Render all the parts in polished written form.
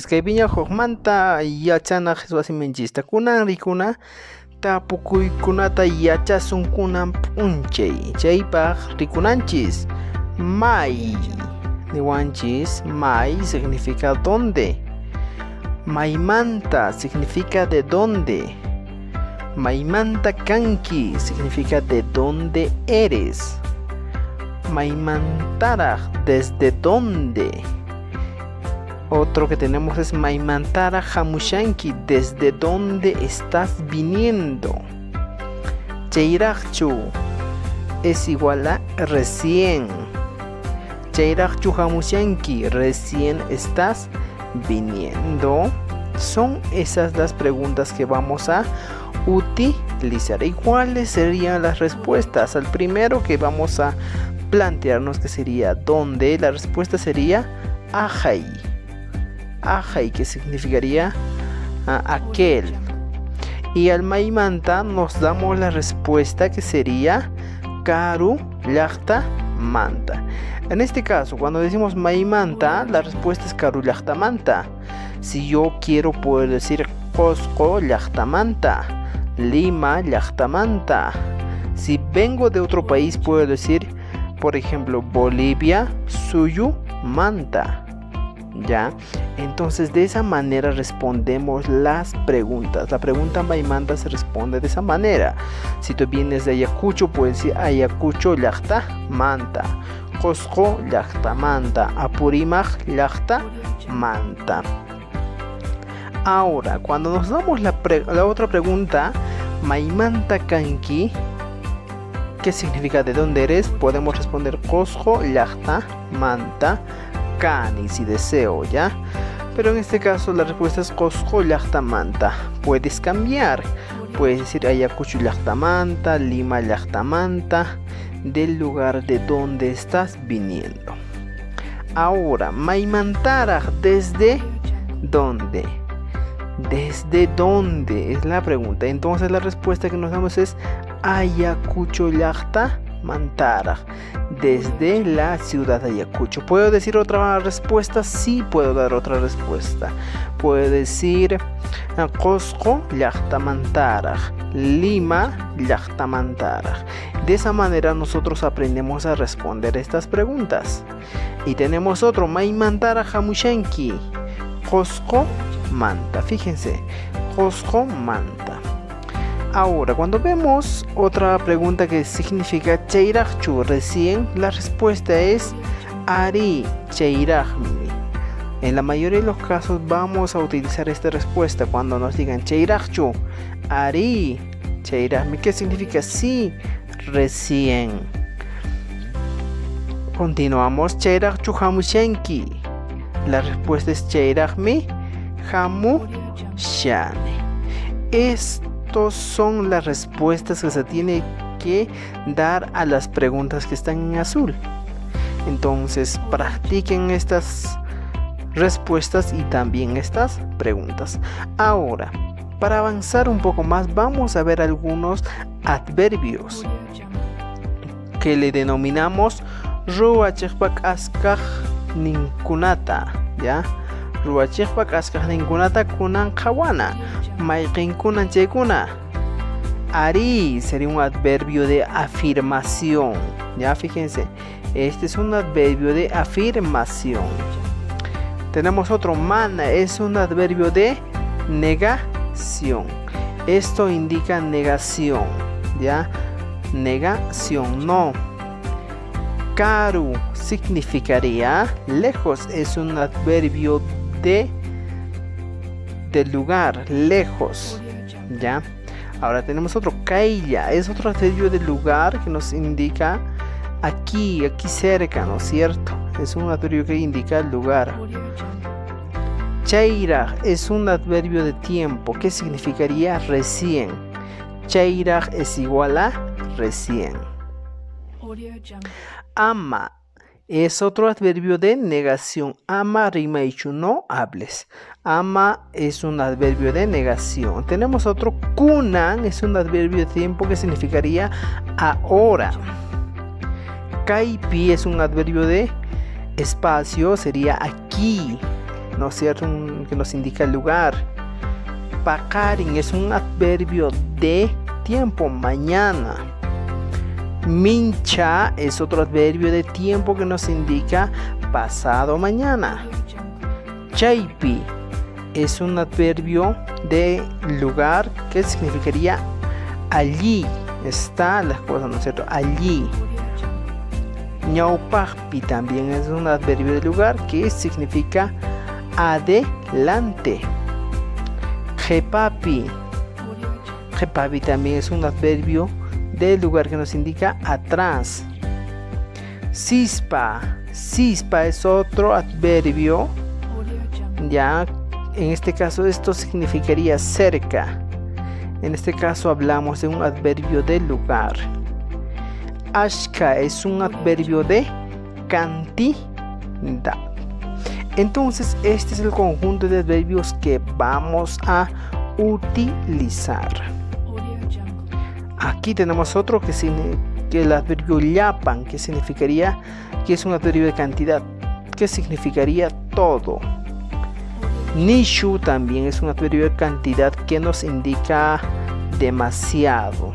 Kaypiña hukmanta yachanaq wasiminchista kunan rikuna tapukuykunata yachasun kunan p'unchay chaypaq rikunanchis may niwanchis. May significa dónde, maymanta significa de dónde, maymanta kanki significa de dónde eres, maymantaraq desde dónde. Otro que tenemos es maymantara hamushanki, desde dónde estás viniendo. Chayraqchu es igual a recién. Chayraqchu hamushanki, recién estás viniendo. Son esas las preguntas que vamos a utilizar. ¿Y cuáles serían las respuestas? Al primero que vamos a plantearnos, que sería ¿dónde? La respuesta sería ajay. Ajay, que significaría aquel. Y al maymanta nos damos la respuesta, que sería karu llaqta manta. En este caso, cuando decimos maymanta, la respuesta es karu llaqta manta. Si yo quiero, puedo decir Cusco llaqta manta, Lima llaqta manta. Si vengo de otro país, puedo decir, por ejemplo, Bolivia suyu manta. ¿Ya? Entonces de esa manera respondemos las preguntas. La pregunta maymanta se responde de esa manera. Si tú vienes de Ayacucho, puedes decir Ayacucho llaqta manta, Cusco llaqta manta, Apurímac llaqta manta. Ahora, cuando nos damos la otra pregunta, maymanta kanki, ¿qué significa de dónde eres? Podemos responder Cusco llaqta manta Cani, si deseo, ¿ya? Pero en este caso la respuesta es Cusco llaqta manta. Puedes cambiar, puedes decir Ayacucho llaqta manta, Lima llaqta manta, del lugar de donde estás viniendo. Ahora, maymantara, ¿desde dónde? ¿Desde dónde? Es la pregunta. Entonces la respuesta que nos damos es Ayacucho llaqta mantara, desde la ciudad de Ayacucho. ¿Puedo decir otra respuesta? Sí, puedo dar otra respuesta. Puedo decir Cusco llaqta mantara, Lima llaqta mantara. De esa manera nosotros aprendemos a responder estas preguntas. Y tenemos otro, maymantara hamushanki, Cusco manta. Fíjense, Cusco manta. Ahora, cuando vemos otra pregunta que significa chayraqchu, recién, la respuesta es ari chayraqmi. En la mayoría de los casos vamos a utilizar esta respuesta cuando nos digan chayraqchu, ari chayraqmi. ¿Qué significa? Sí, recién. Continuamos, chayraqchu hamushanki. La respuesta es chayraqmi hamushani. Estas son las respuestas que se tiene que dar a las preguntas que están en azul. Entonces practiquen estas respuestas y también estas preguntas. Ahora, para avanzar un poco más, vamos a ver algunos adverbios que le denominamos ruwachikpak askaj ninkunata, ¿ya? Ruwachikpak askaj ninkunata kunan qawana, mayqinkunan chaykuna. Ari sería un adverbio de afirmación, ya fíjense, este es un adverbio de afirmación. Tenemos otro, mana, es un adverbio de negación. Esto indica negación, ya, negación, no. Karu significaría lejos, es un adverbio de lugar, lejos, ya. Ahora tenemos otro, kailla, es otro adverbio de lugar que nos indica aquí cerca, ¿no es cierto? Es un adverbio que indica el lugar. Chayraq es un adverbio de tiempo que significaría recién. Chayraq es igual a recién. Ama es otro adverbio de negación. Ama rima hecho, no hables. Ama es un adverbio de negación. Tenemos otro, kunan, es un adverbio de tiempo que significaría ahora. Kaipi es un adverbio de espacio, sería aquí. ¿no es cierto? Que nos indica lugar. Pakarin es un adverbio de tiempo, mañana. Mincha es otro adverbio de tiempo que nos indica pasado mañana. Chaypi es un adverbio de lugar que significaría allí está las cosas, ¿no es cierto? Allí. Ñaupajpi también es un adverbio de lugar que significa adelante. Jepapi también es un adverbio de lugar que nos indica atrás. Sispa es otro adverbio, ya en este caso esto significaría cerca. En este caso hablamos de un adverbio de lugar. Ashka es un adverbio de cantidad. Entonces este es el conjunto de adverbios que vamos a utilizar. Aquí tenemos otro que el adverbio llapan, que significaría que es un adverbio de cantidad, que significaría todo. Nishu también es un adverbio de cantidad que nos indica demasiado.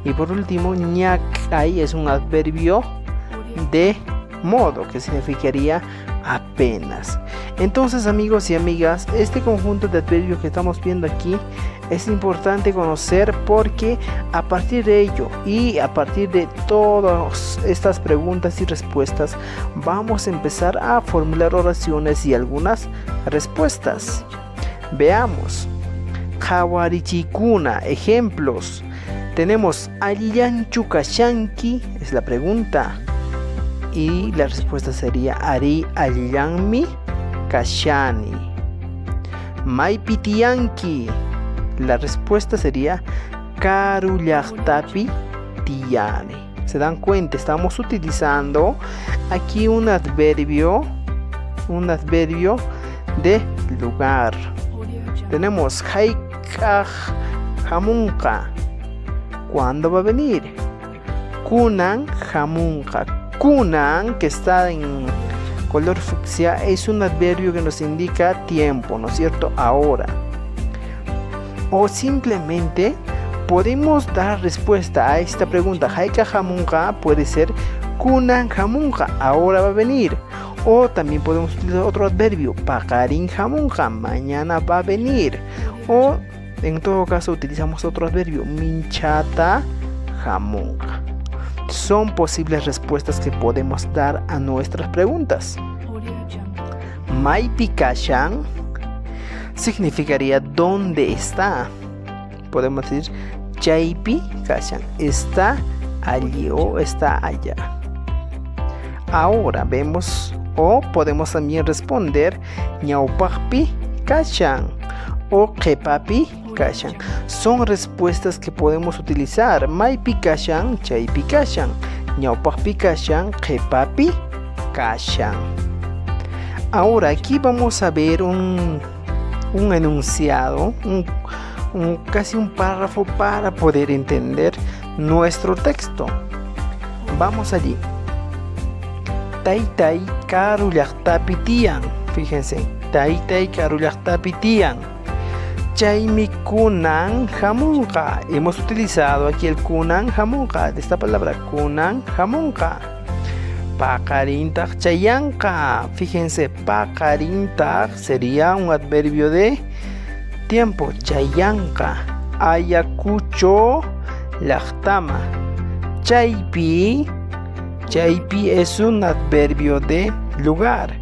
Y por último, ñakai es un adverbio de modo, que significaría apenas. Entonces, amigos y amigas, este conjunto de adverbios que estamos viendo aquí es importante conocer, porque a partir de ello y a partir de todas estas preguntas y respuestas vamos a empezar a formular oraciones y algunas respuestas. Veamos. Hawarichikuna, ejemplos. Tenemos Alliyanchu kashanki, es la pregunta, y la respuesta sería Ari alliyanmi kashani. Maipitiyanki, la respuesta sería Karullaktapi tiyani. ¿Se dan cuenta? Estamos utilizando aquí un adverbio de lugar. Tenemos Haikaj Hamunka. ¿Cuándo va a venir? Kunan Hamunka. Kunan, que está en color fucsia, es un adverbio que nos indica tiempo, ¿no es cierto? Ahora. O simplemente podemos dar respuesta a esta pregunta. Haika Hamunka puede ser Kunan Hamunka, ahora va a venir. O también podemos utilizar otro adverbio, Pakarin Hamunka, mañana va a venir. O en todo caso utilizamos otro adverbio, Minchata Hamunka. Son posibles respuestas que podemos dar a nuestras preguntas. Maipi kashan significaría ¿dónde está? Podemos decir Chaypi kashan, está allí o está allá. Ahora vemos, o podemos también responder Ñaupajpi kashan o Jepapi kashan. Son respuestas que podemos utilizar. Maipi kashan, Chaypi kashan, Ñaupajpi kashan, Jepapi kashan. Ahora aquí vamos a ver un enunciado, casi un párrafo para poder entender nuestro texto. Vamos allí. Taytay karullaktapi tiyan. Fíjense, Taytay karullaktapi tiyan. Chaymi kunan hamunka. Hemos utilizado aquí el kunan hamunka, de esta palabra kunan hamunka. Pakarintak chayanka. Fíjense, pakarintak sería un adverbio de tiempo. Chayanka. Ayakucho laktama. Chaypi es un adverbio de lugar.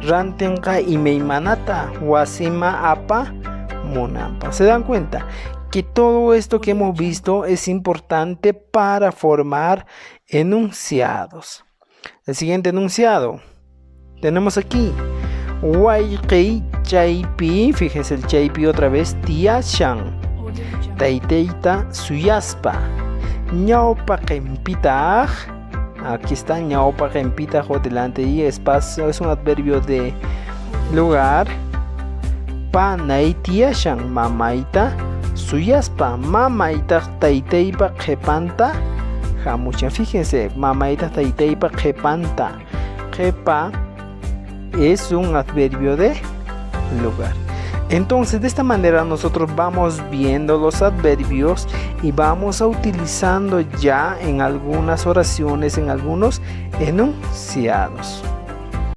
Rantenka imeimanata. Wasima apa munampa. ¿Se dan cuenta? Que todo esto que hemos visto es importante para formar enunciados. El siguiente enunciado tenemos aquí Waikei chaypi. Fíjense el chaypi otra vez. Tiashan. Taiteita suyaspa. Ñaupa kempita. Aquí está Ñaupa kempita delante y espacio. Es un adverbio de lugar. Panay tiashan. Mamaita suyaspa. Mamaita taiteipa kepanta. Jamucha. Fíjense, mamaita taiteipa kepanta. Kepa es un adverbio de lugar. Entonces de esta manera nosotros vamos viendo los adverbios y vamos a utilizando ya en algunas oraciones, en algunos enunciados.